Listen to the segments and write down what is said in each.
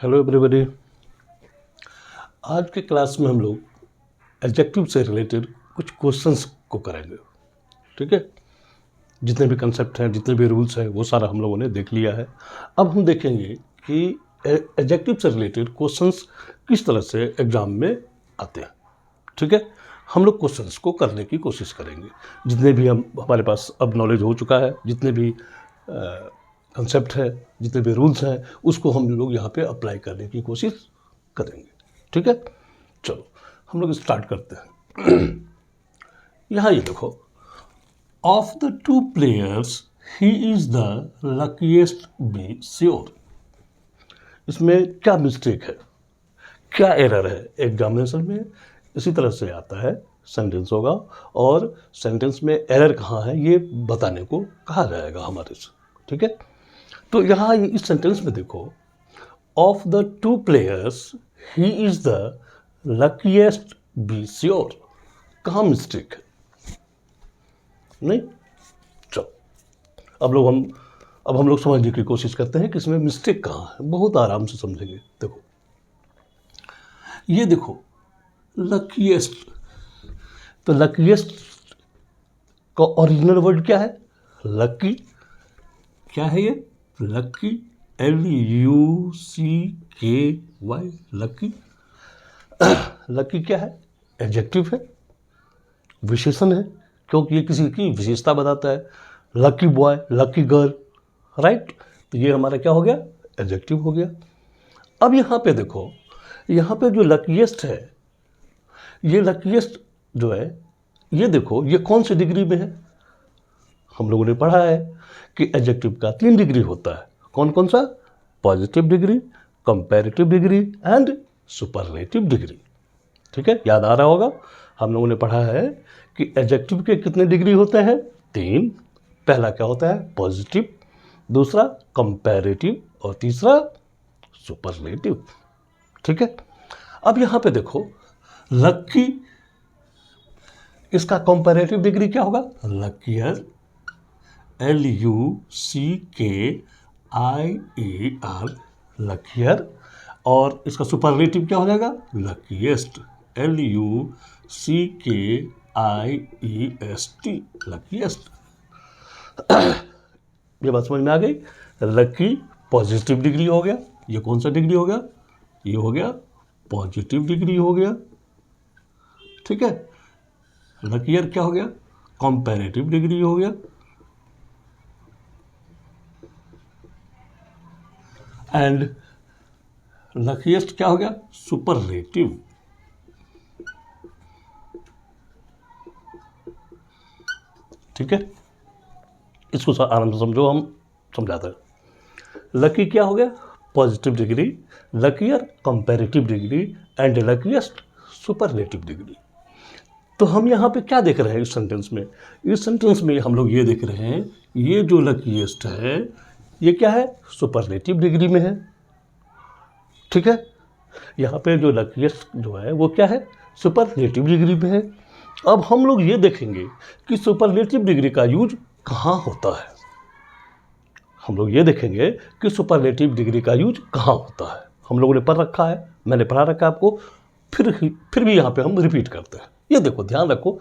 Hello everybody. आज के class में हम लोग एडजेक्टिव से रिलेटेड कुछ क्वेश्चंस को करेंगे। ठीक है, जितने भी कंसेप्ट हैं, जितने भी रूल्स हैं, वो सारा हम लोगों ने देख लिया है। अब हम देखेंगे कि एडजेक्टिव से रिलेटेड क्वेश्चंस किस तरह से एग्जाम में आते हैं। ठीक है, हम लोग क्वेश्चंस को करने की कोशिश करेंगे। जितने भी हमारे पास अब नॉलेज हो चुका है, जितने भी कंसेप्ट है, जितने भी रूल्स हैं, उसको हम लोग यहाँ पे अप्लाई करने की कोशिश करेंगे। ठीक है, चलो हम लोग स्टार्ट करते हैं। यहाँ ये देखो, of the two players he is the luckiest be sure. इसमें क्या मिस्टेक है, क्या एरर है एग्जामिनेशन में, इसी तरह से आता है सेंटेंस होगा और सेंटेंस में एरर कहाँ है ये बताने को कहा जाएगा हमारे से। ठीक है, तो यहाँ इस सेंटेंस में देखो, of the two players he is the luckiest be sure. कहाँ मिस्टेक है? नहीं, चलो अब हम लोग समझने की कोशिश करते हैं कि इसमें मिस्टेक कहाँ है। बहुत आराम से समझेंगे। देखो, ये देखो लकीएस्ट, तो लकीएस्ट का ओरिजिनल वर्ड क्या है? लकी। क्या है ये? Lucky, LUCKY, lucky. लकी क्या है? एडजेक्टिव है, विशेषण है, क्योंकि ये किसी की विशेषता बताता है। Lucky boy, lucky girl, right. तो ये हमारा क्या हो गया? एडजेक्टिव हो गया। अब यहाँ पे देखो, यहाँ पे जो लकीएस्ट है, ये लकीएस्ट जो है, ये देखो ये कौन सी डिग्री में है? हम लोगों ने पढ़ा है कि एडजेक्टिव का 3 डिग्री होता है। कौन कौन सा? Positive degree, comparative degree and superlative degree. ठीक है, याद आ रहा होगा, हम लोगों ने पढ़ा है कि एडजेक्टिव के कितने डिग्री होते हैं? 3। पहला क्या होता है? पॉजिटिव, दूसरा कंपैरेटिव और तीसरा सुपरलेटिव। ठीक है, अब यहाँ पे देखो लकी, इसका कंपैरेटिव डिग्री क्या होगा? Luckier, LUCKIER, luckier. और इसका सुपरलेटिव क्या हो जाएगा? Luckiest, LUCKIEST, luckiest. ये बात समझ में आ गई? लकी पॉजिटिव डिग्री हो गया। ये कौन सा डिग्री हो गया? ये हो गया पॉजिटिव डिग्री हो गया। ठीक है, लकीयर क्या हो गया? कंपैरेटिव डिग्री हो गया। एंड लकीएस्ट क्या हो गया? सुपरलेटिव। ठीक है, इसको आराम से समझो, हम समझाते हैं। लकी क्या हो गया? Positive degree, luckier comparative degree and luckiest superlative degree. तो हम यहाँ पे क्या देख रहे हैं इस सेंटेंस में? इस सेंटेंस में हम लोग ये देख रहे हैं, ये जो लकीएस्ट है ये क्या है? सुपरलेटिव डिग्री में है। ठीक है, यहाँ पे जो लकीएस्ट जो है वो क्या है? सुपरलेटिव डिग्री में है। अब हम लोग ये देखेंगे कि सुपरलेटिव डिग्री का यूज कहाँ होता है। हम लोग ये देखेंगे कि सुपरलेटिव डिग्री का यूज कहाँ होता है। हम लोगों ने पढ़ रखा है, मैंने पढ़ा रखा है आपको, फिर भी यहाँ पे हम रिपीट करते हैं। ये देखो, ध्यान रखो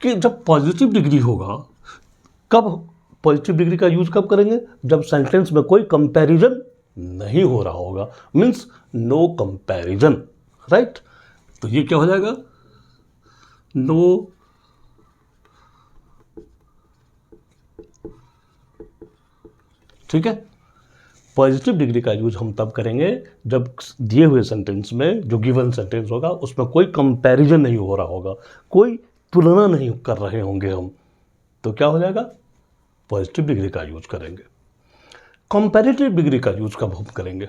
कि जब पॉजिटिव डिग्री होगा, कब पॉजिटिव डिग्री का यूज कब करेंगे? जब सेंटेंस में कोई कंपैरिजन नहीं हो रहा होगा, मीन्स नो कंपैरिजन, राइट। तो ये क्या हो जाएगा? नो ठीक है, पॉजिटिव डिग्री का यूज हम तब करेंगे जब दिए हुए सेंटेंस में, जो गिवन सेंटेंस होगा, उसमें कोई कंपैरिजन नहीं हो रहा होगा, कोई तुलना नहीं कर रहे होंगे हम। तो क्या हो जाएगा? पॉजिटिव डिग्री का यूज करेंगे। कंपैरेटिव डिग्री का यूज कब हम करेंगे?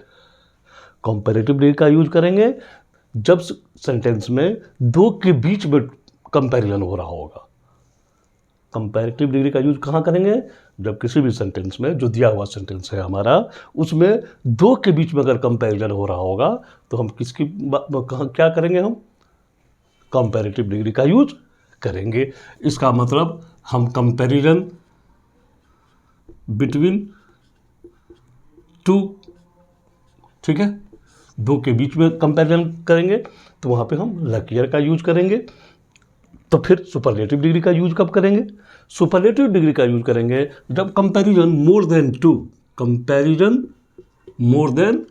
कंपैरेटिव डिग्री का यूज करेंगे जब सेंटेंस में दो के बीच में कंपैरिजन हो रहा होगा। कंपैरेटिव डिग्री का यूज कहाँ करेंगे? जब किसी भी सेंटेंस में, जो दिया हुआ सेंटेंस है हमारा, उसमें दो के बीच में अगर कंपैरिजन हो रहा होगा तो हम किसकी क्या करेंगे? हम कंपैरेटिव डिग्री का यूज करेंगे। इसका मतलब हम कंपैरिजन बिटवीन टू, ठीक है, दो के बीच में कंपैरिजन करेंगे तो वहाँ पे हम लकीयर का यूज करेंगे। तो फिर सुपरलेटिव डिग्री का यूज कब करेंगे? सुपरलेटिव डिग्री का यूज करेंगे जब comparison more than two, comparison more than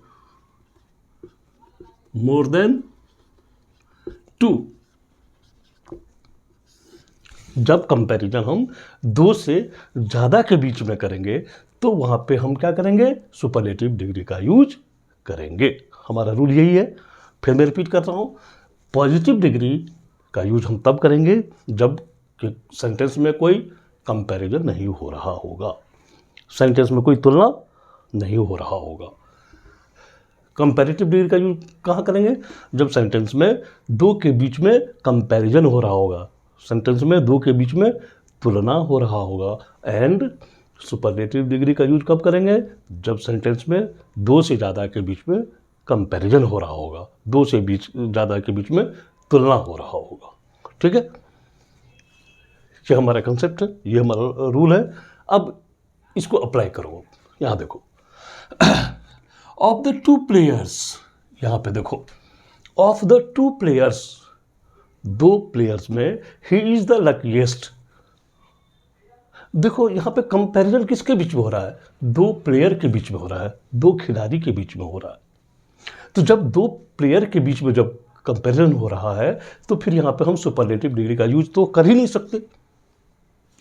two, जब कंपैरिजन हम दो से ज़्यादा के बीच में करेंगे तो वहाँ पे हम क्या करेंगे? सुपरलेटिव डिग्री का यूज करेंगे। हमारा रूल यही है। फिर मैं रिपीट कर रहा हूँ, पॉजिटिव डिग्री का यूज हम तब करेंगे जब सेंटेंस में कोई कंपैरिजन नहीं हो रहा होगा, सेंटेंस में कोई तुलना नहीं हो रहा होगा। कंपैरेटिव डिग्री का यूज कहाँ करेंगे? जब सेंटेंस में दो के बीच में कंपैरिजन हो रहा होगा, सेंटेंस में दो के बीच में तुलना हो रहा होगा। एंड सुपरलेटिव डिग्री का यूज कब करेंगे? जब सेंटेंस में दो से ज़्यादा के बीच में कंपैरिजन हो रहा होगा, दो से ज़्यादा के बीच में तुलना हो रहा होगा। ठीक है, ये हमारा कंसेप्ट है, ये हमारा रूल है। अब इसको अप्लाई करो। यहाँ देखो, ऑफ द टू प्लेयर्स, यहाँ पे देखो, ऑफ द टू प्लेयर्स, दो प्लेयर्स में ही इज द लकीएस्ट। देखो यहाँ पे कंपैरिजन किसके बीच में हो रहा है? दो प्लेयर के बीच में हो रहा है, दो खिलाड़ी के बीच में हो रहा है। तो जब दो प्लेयर के बीच में जब कंपैरिजन हो रहा है तो फिर यहाँ पे हम सुपरलेटिव डिग्री का यूज तो कर ही नहीं सकते।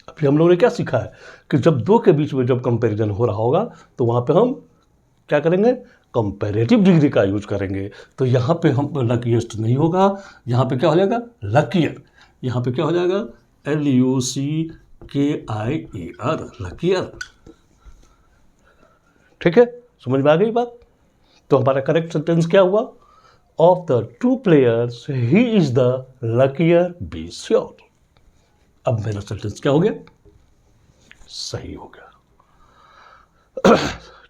अभी हम लोगों ने क्या सीखा है कि जब दो के बीच में जब कंपैरिजन हो रहा होगा तो वहाँ पे हम क्या करेंगे? कंपैरेटिव डिग्री का यूज करेंगे। तो यहाँ पे हम लकीएस्ट नहीं होगा, यहाँ पे क्या हो जाएगा? लकीयर। यहाँ पे क्या हो जाएगा? LUCKIER, luckier. ठीक है, समझ में आ गई बात? तो हमारा करेक्ट सेंटेंस क्या हुआ? Of the two players he is the luckier, be sure. अब मेरा सेंटेंस क्या हो गया? सही हो गया।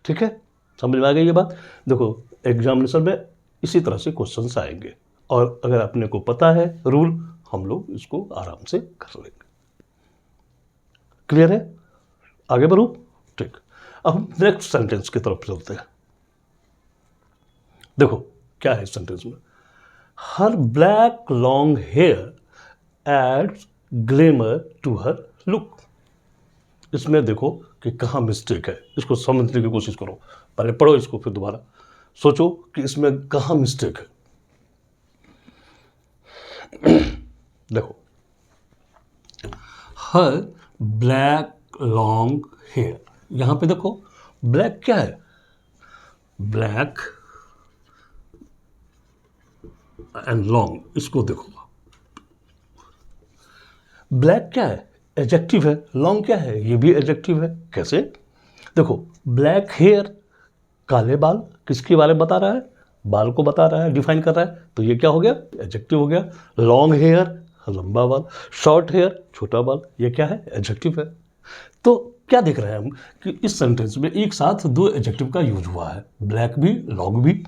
ठीक है, समझ में आ गई ये बात? देखो एग्जामिनेशन में इसी तरह से क्वेश्चंस आएंगे और अगर अपने को पता है रूल, हम लोग इसको आराम से कर लेंगे। क्लियर है? आगे बढ़ूं? ठीक, अब हम नेक्स्ट सेंटेंस की तरफ चलते हैं। देखो क्या है इस सेंटेंस में? Her black long hair aids glamour to her look. इसमें देखो कि कहाँ मिस्टेक है, इसको समझने की कोशिश करो। पहले पढ़ो इसको, फिर दोबारा सोचो कि इसमें कहाँ मिस्टेक है। देखो, हर ब्लैक लॉन्ग हेयर, यहां पे देखो ब्लैक क्या है? ब्लैक एंड लॉन्ग, इसको देखो, ब्लैक क्या है? एडजेक्टिव है। लॉन्ग क्या है? ये भी एडजेक्टिव है। कैसे? देखो, ब्लैक हेयर, काले बाल, किसके बारे में बता रहा है? बाल को बता रहा है, डिफाइन कर रहा है। तो ये क्या हो गया? एडजेक्टिव हो गया। लॉन्ग हेयर, लंबा बाल, शॉर्ट हेयर, छोटा बाल, ये क्या है? एडजेक्टिव है। तो क्या देख रहे हैं हम कि इस सेंटेंस में एक साथ दो एडजेक्टिव का यूज हुआ है, ब्लैक भी लॉन्ग भी।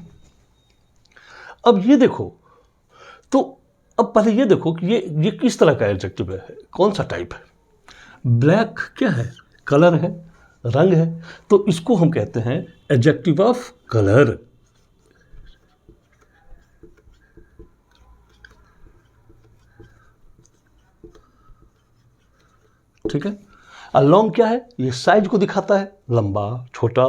अब ये देखो, तो अब पहले ये देखो कि ये किस तरह का एडजेक्टिव है, कौन सा टाइप है? ब्लैक क्या है? कलर है, रंग है। तो इसको हम कहते हैं एडजेक्टिव ऑफ कलर। ठीक है। लॉन्ग क्या है? ये साइज को दिखाता है, लंबा छोटा।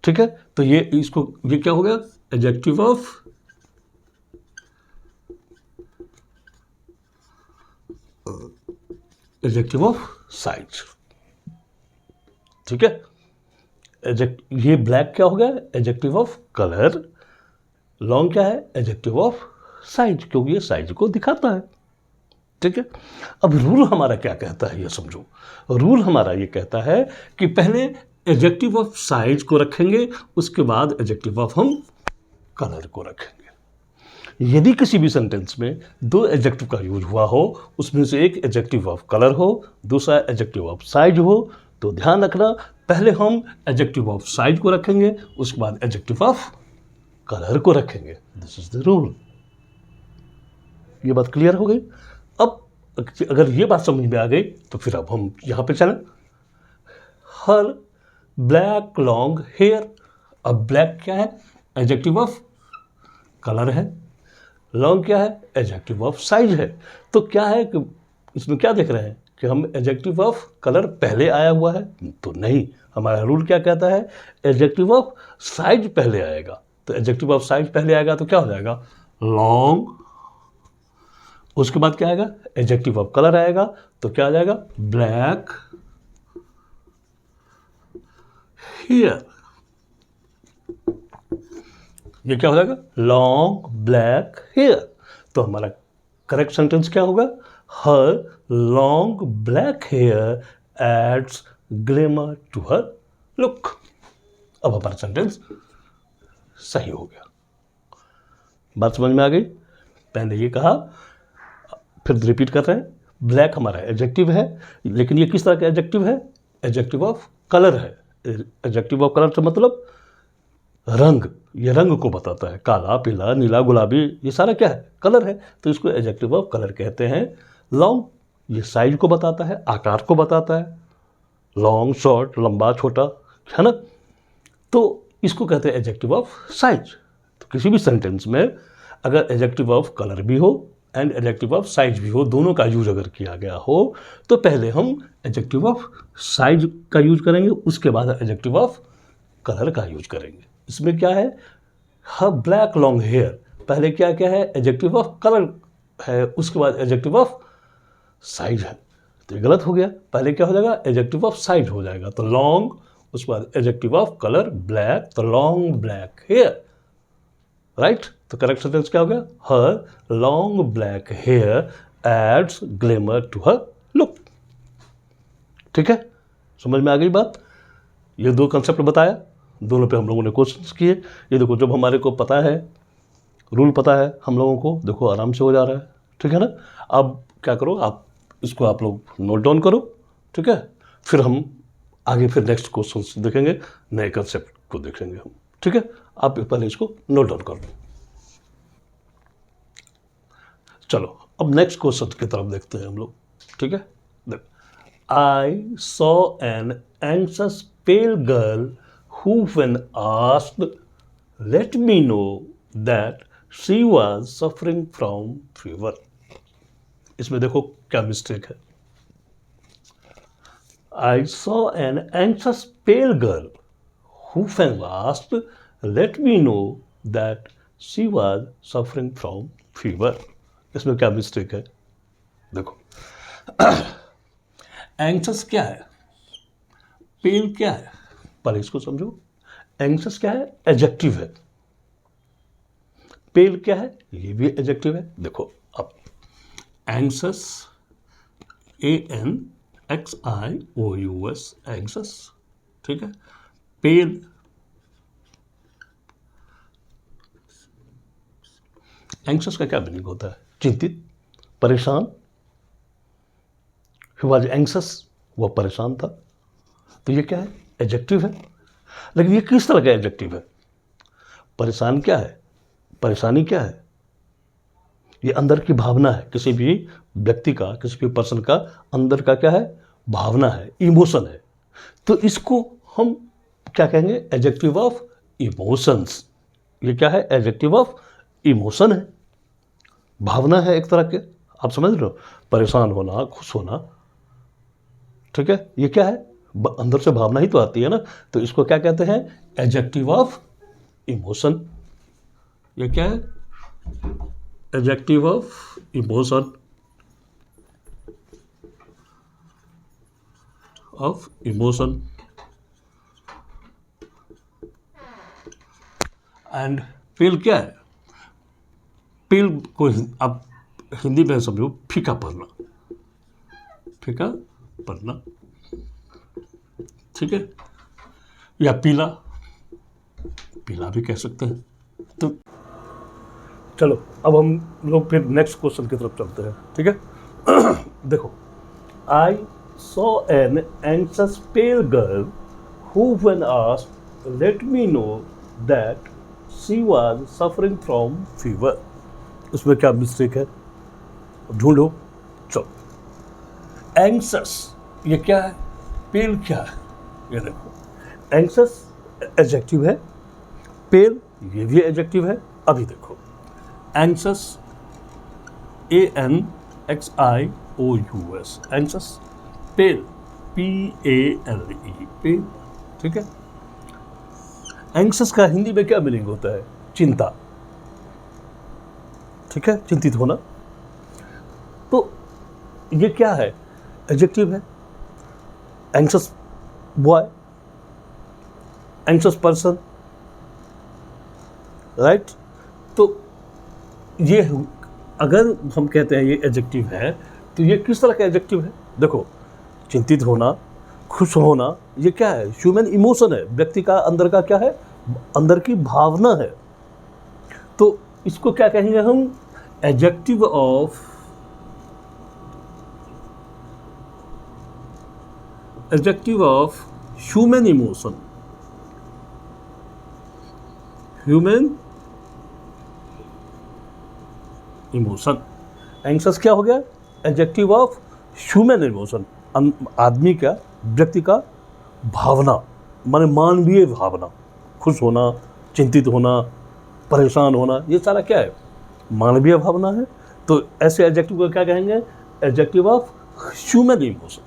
ठीक है, तो ये इसको, ये क्या हो गया? Adjective of size. ठीक है, ये ब्लैक क्या हो गया? Adjective of colour. लॉन्ग क्या है? एडजेक्टिव ऑफ साइज, क्योंकि ये साइज को दिखाता है। ठीक है, अब रूल हमारा क्या कहता है ये समझो। रूल हमारा ये कहता है कि पहले एडजेक्टिव ऑफ साइज को रखेंगे, उसके बाद एडजेक्टिव ऑफ हम कलर को रखेंगे। यदि किसी भी सेंटेंस में दो एडजेक्टिव का यूज हुआ हो, उसमें से एक एडजेक्टिव ऑफ कलर हो, दूसरा एडजेक्टिव ऑफ साइज हो, तो ध्यान रखना पहले हम एडजेक्टिव ऑफ साइज को रखेंगे, उसके बाद एडजेक्टिव ऑफ कलर को रखेंगे। This is the rule. ये बात क्लियर हो गई? अब अगर ये बात समझ में आ गई तो फिर अब हम यहां पे चलें। हर ब्लैक लॉन्ग हेयर। अब ब्लैक क्या है? एडजेक्टिव ऑफ कलर है, लॉन्ग क्या है, एडजेक्टिव ऑफ साइज है। तो क्या है कि इसमें क्या देख रहे हैं कि हम एडजेक्टिव ऑफ कलर पहले आया हुआ है, तो नहीं, हमारा रूल क्या कहता है, एडजेक्टिव ऑफ साइज पहले आएगा। तो एडजेक्टिव ऑफ साइज पहले आएगा तो क्या हो जाएगा, लॉन्ग, उसके बाद क्या आएगा, एडजेक्टिव ऑफ कलर आएगा तो क्या आ जाएगा, ब्लैक हेयर। ये क्या हो जाएगा, लॉन्ग ब्लैक हेयर। तो हमारा करेक्ट सेंटेंस क्या होगा, her long black hair aids glamour to her look. अब हमारा सेंटेंस सही हो गया। बात समझ में आ गई। मैंने ये कहा, फिर रिपीट कर रहे हैं, ब्लैक हमारा एडजेक्टिव है, लेकिन ये किस तरह का एडजेक्टिव है, एडजेक्टिव ऑफ कलर है। एडजेक्टिव ऑफ कलर से मतलब रंग, ये रंग को बताता है, काला, पीला, नीला, गुलाबी, ये सारा क्या है, कलर है, तो इसको एडजेक्टिव ऑफ कलर कहते हैं। लॉन्ग ये साइज को बताता है, आकार को बताता है, लॉन्ग, शॉर्ट, लंबा, छोटा, है ना, तो इसको कहते हैं एडजेक्टिव ऑफ साइज। तो किसी भी सेंटेंस में अगर एडजेक्टिव ऑफ कलर भी हो एंड एडजेक्टिव ऑफ साइज भी हो, दोनों का यूज अगर किया गया हो, तो पहले हम एडजेक्टिव ऑफ साइज का यूज करेंगे, उसके बाद एडजेक्टिव ऑफ कलर का यूज करेंगे। इसमें क्या है, हर ब्लैक लॉन्ग हेयर, पहले क्या क्या है, एडजेक्टिव ऑफ कलर है, उसके बाद एडजेक्टिव ऑफ साइज है, तो ये गलत हो गया। पहले क्या हो जाएगा, एडजेक्टिव ऑफ साइज हो जाएगा, तो लॉन्ग, उसके बाद एडजेक्टिव ऑफ कलर ब्लैक, तो लॉन्ग ब्लैक हेयर, राइट। तो करेक्ट सेंटेंस क्या हो गया, her long black hair aids glamour to her look. ठीक है, समझ में आ गई बात। ये दो कंसेप्ट बताया, दोनों पे हम लोगों ने क्वेश्चंस किए। ये देखो, जब हमारे को पता है, रूल पता है हम लोगों को, देखो आराम से हो जा रहा है, ठीक है ना। अब क्या करो, आप इसको आप लोग नोट डाउन करो, ठीक है, फिर हम आगे फिर नेक्स्ट क्वेश्चन देखेंगे, नए कंसेप्ट को देखेंगे हम, ठीक है। आप पहले इसको नोट डाउन कर लो। चलो अब नेक्स्ट क्वेश्चन की तरफ देखते हैं हम लोग, ठीक है। I saw an anxious pale girl who when asked let me know that she was suffering from fever। इसमें देखो क्या मिस्टेक है, I saw an anxious pale girl who when asked let me know that she was suffering from fever। इसमें क्या mistake है, देखो anxious क्या है, पेल क्या है, पर इसको समझो। एंग्शियस क्या है, एडजेक्टिव है, पेल क्या है, ये भी एडजेक्टिव है। देखो अब एंग्शियस, ANXIOUS, एंग्शियस, ठीक है। पेल, एंग्शियस का क्या मीनिंग होता है, चिंतित, परेशान। ही वॉज एंग्शियस, वह परेशान था, तो ये क्या है, एडजेक्टिव है। लेकिन ये किस तरह का एडजेक्टिव है, परेशान क्या है, परेशानी क्या है, ये अंदर की भावना है, किसी भी व्यक्ति का, किसी भी पर्सन का अंदर का क्या है, भावना है, इमोशन है। तो इसको हम क्या कहेंगे, एडजेक्टिव ऑफ इमोशंस। ये क्या है, एडजेक्टिव ऑफ इमोशन है, भावना है एक तरह के, आप समझ रहे हो, परेशान होना, खुश होना, ठीक है। ये क्या है, अंदर से भावना ही तो आती है ना, तो इसको क्या कहते हैं, एडजेक्टिव ऑफ इमोशन। ये क्या है, adjective of emotion, of emotion. And feel क्या है, फील को आप हिंदी में समझो, फीका पड़ना, फीका पड़ना, ठीक है, या पीला, पीला भी कह सकते हैं। तो चलो अब हम लोग फिर नेक्स्ट क्वेश्चन की तरफ चलते हैं, ठीक है। देखो, I saw an anxious pale girl who when asked let me know that she was suffering from fever. इसमें क्या मिस्टेक है, ढूंढो। चलो, एंग्शियस ये क्या है, पेल क्या है, ये देखो, एंग्शियस एडजेक्टिव है, पेल ये भी एडजेक्टिव है। अभी देखो, एंक्सस, ANXIOUS, एंक्सस, पेल, PALE, पेल, ठीक है। एंक्सस का हिंदी में क्या मीनिंग होता है? चिंता, ठीक है, चिंतित होना। तो ये क्या है? एडजेक्टिव है। एंक्सस बॉय, एंक्सस पर्सन, राइट। तो ये अगर हम कहते हैं ये एडजेक्टिव है, तो ये किस तरह का एडजेक्टिव है? देखो, चिंतित होना, खुश होना, ये क्या है? ह्यूमन इमोशन है, व्यक्ति का अंदर का क्या है? अंदर की भावना है। तो इसको क्या कहेंगे हम? Adjective of human emotion, human emotion. एंक्सस क्या हो गया? एडजेक्टिव ऑफ ह्यूमन इमोशन, आदमी का, व्यक्ति का भावना, माने मानवीय भावना, खुश होना, चिंतित होना, परेशान होना, ये सारा क्या है? मानवीय भावना है। तो ऐसे एडजेक्टिव को क्या कहेंगे? Adjective of human emotion.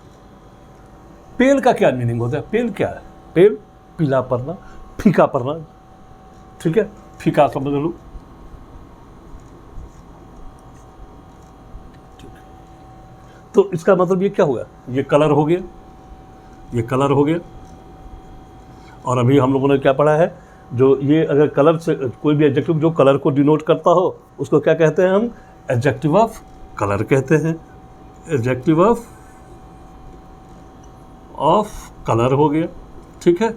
Pale का क्या मीनिंग होता है? पेल क्या है? पेल, पीला पड़ना, फीका पड़ना, ठीक है, फीका समझ लो। तो इसका मतलब ये क्या होगा? ये कलर हो गया, ये कलर हो गया। और अभी हम लोगों ने क्या पढ़ा है? जो ये अगर कलर से कोई भी एडजेक्टिव जो कलर को डिनोट करता हो, उसको क्या कहते हैं हम? एडजेक्टिव ऑफ कलर कहते हैं। एडजेक्टिव ऑफ कलर हो गया, ठीक है।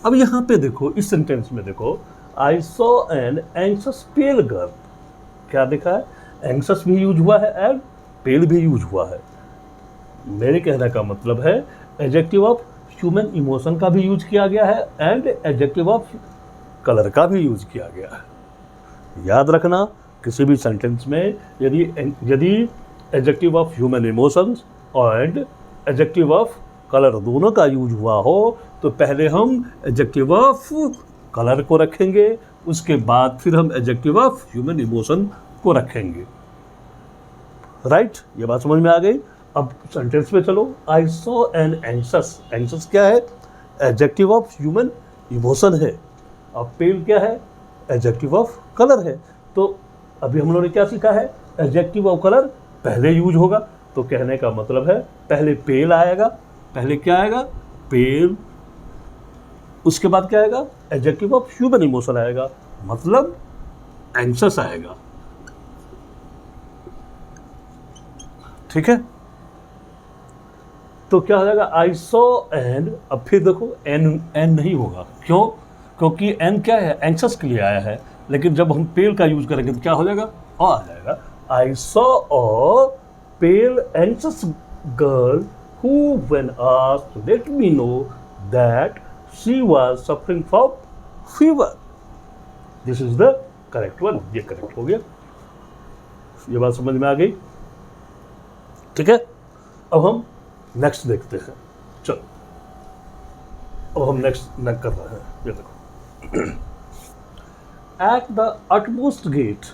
अब यहाँ पे देखो, इस सेंटेंस में देखो, I saw an anxious pale girl, क्या देखा है? एंक्सस भी यूज हुआ है एंड पेल भी यूज हुआ है। मेरे कहने का मतलब है एडजेक्टिव ऑफ ह्यूमन इमोशन का भी यूज किया गया है एंड एडजेक्टिव ऑफ कलर का भी यूज किया गया है। याद रखना, किसी भी सेंटेंस में यदि adjective of human emotions and adjective of colour दोनों का यूज हुआ हो, तो पहले हम एडजेक्टिव ऑफ कलर को रखेंगे, उसके बाद फिर हम एडजेक्टिव ऑफ ह्यूमन इमोशन को रखेंगे। राइट, ये बात समझ में आ गई। अब सेंटेंस पे चलो। आई सॉ एन एंक्सस, एंक्सस क्या है? एडजेक्टिव ऑफ ह्यूमन इमोशन है। अब पेल क्या है? एडजेक्टिव ऑफ कलर है। तो अभी हम लोगों ने क्या सीखा है? एडजेक्टिव ऑफ कलर पहले यूज होगा। तो कहने का मतलब है पहले पेल आएगा, पहले क्या आएगा? पेल, उसके बाद क्या आएगा? एडजेक्टिव ऑफ ह्यूमन इमोशन आएगा, मतलब एंक्सस आएगा, ठीक है। तो क्या हो जाएगा? I saw N. अब फिर देखो, एन नहीं होगा, क्यों? क्योंकि एन क्या है? एंक्सस के लिए आया है। लेकिन जब हम पेल का यूज करेंगे तो क्या हो जाएगा? आ जाएगा। I saw a pale anxious girl who when asked let me know that she was suffering from fever. This is the correct one. ये करेक्ट हो गया। ये बात समझ में आ गई, ठीक है। अब हम नेक्स्ट देखते हैं। चलो, अब हम नेक्स्ट कर रहे हैं। ये देखो, at the utmost gate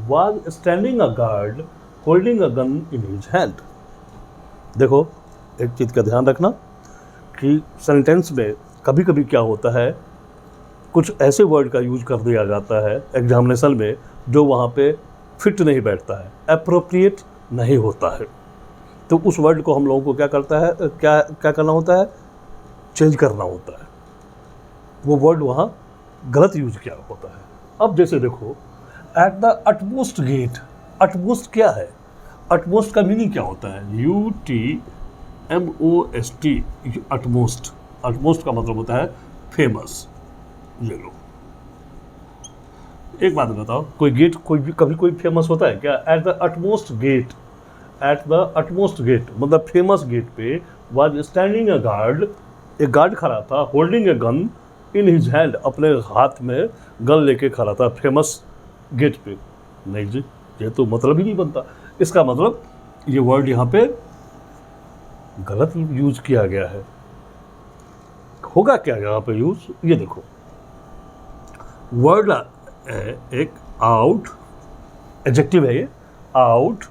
was standing a guard holding a gun in his hand. देखो, एक चीज़ का ध्यान रखना कि सेंटेंस में कभी कभी क्या होता है, कुछ ऐसे वर्ड का यूज कर दिया जाता है एग्जामिनेशन में जो वहाँ पे फिट नहीं बैठता है, अप्रोप्रिएट नहीं होता है। तो उस वर्ड को हम लोगों को क्या करता है, क्या करना होता है? चेंज करना होता है। वो वर्ड वहाँ गलत यूज किया होता है। अब जैसे देखो, at the utmost gate, utmost क्या है? अटमोस्ट का मीनिंग क्या होता है? UTMOST, utmost. अटमोस्ट का मतलब होता है फेमस। ले लो, एक बात बताओ, कोई गेट कभी कोई फेमस होता है क्या? At the utmost gate, at the utmost gate मतलब फेमस गेट पे वाज स्टैंडिंग अ गार्ड, एक गार्ड खड़ा था, holding a gun in his hand, अपने हाथ में गन लेके खड़ा था फेमस गेट पे। नहीं जी, ये तो मतलब ही नहीं बनता। इसका मतलब ये वर्ड यहाँ पे गलत यूज किया गया है। होगा क्या यहाँ पे यूज? ये देखो, वर्ड एक आउट, एडजेक्टिव है ये, आउट,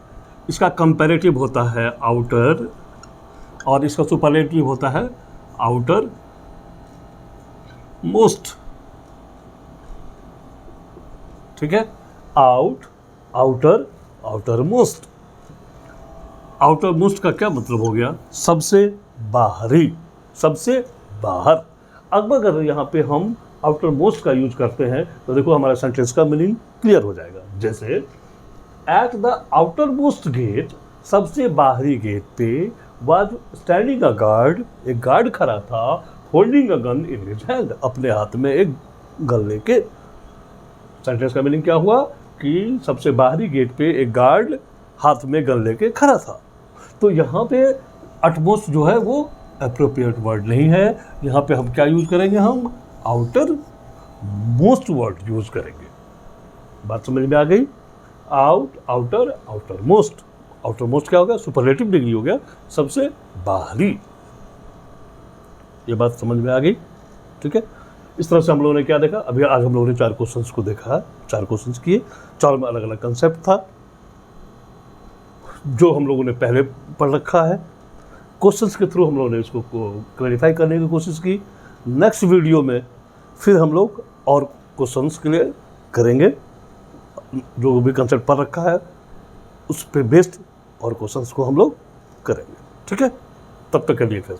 इसका कंपैरेटिव होता है आउटर, और इसका सुपरलेटिव होता है आउटर मोस्ट। ठीक है, out, outer, outer most. Outer most का क्या मतलब हो गया? सबसे बाहरी, सबसे बाहर। अब अगर यहाँ पे हम आउटर मोस्ट का यूज करते हैं तो देखो हमारा सेंटेंस का मीनिंग क्लियर हो जाएगा। जैसे at the outermost gate, सबसे बाहरी गेट पे, वाज स्टैंडिंग अ गार्ड, एक गार्ड खड़ा था, holding a gun in his hand, अपने हाथ में एक गन लेके। सेंटेंस का मीनिंग क्या हुआ कि सबसे बाहरी गेट पे एक गार्ड हाथ में गन लेके खड़ा था। तो यहाँ पे अटमोस्ट जो है वो अप्रोप्रिएट वर्ड नहीं है, यहाँ पे हम क्या यूज करेंगे? हम आउटर मोस्ट वर्ड यूज करेंगे। बात समझ में आ गई? Out, outer, outer most. Outer most क्या हो गया? सुपरलेटिव डिग्री हो गया, सबसे बाहरी। ये बात समझ में आ गई? ठीक है, इस तरह से हम लोगों ने क्या देखा? अभी आज हम लोगों ने 4 क्वेश्चंस को देखा, 4 क्वेश्चंस किए, 4 में अलग अलग कंसेप्ट था जो हम लोगों ने पहले पढ़ रखा है। क्वेश्चंस के थ्रू हम लोगों ने इसको क्लैरिफाई करने की कोशिश की। नेक्स्ट वीडियो में फिर हम लोग और क्वेश्चंस क्लियर करेंगे, जो भी कंसेप्ट पढ़ रखा है उस पे बेस्ड और क्वेश्चंस को हम लोग करेंगे। ठीक है, तब तक के लिए फिर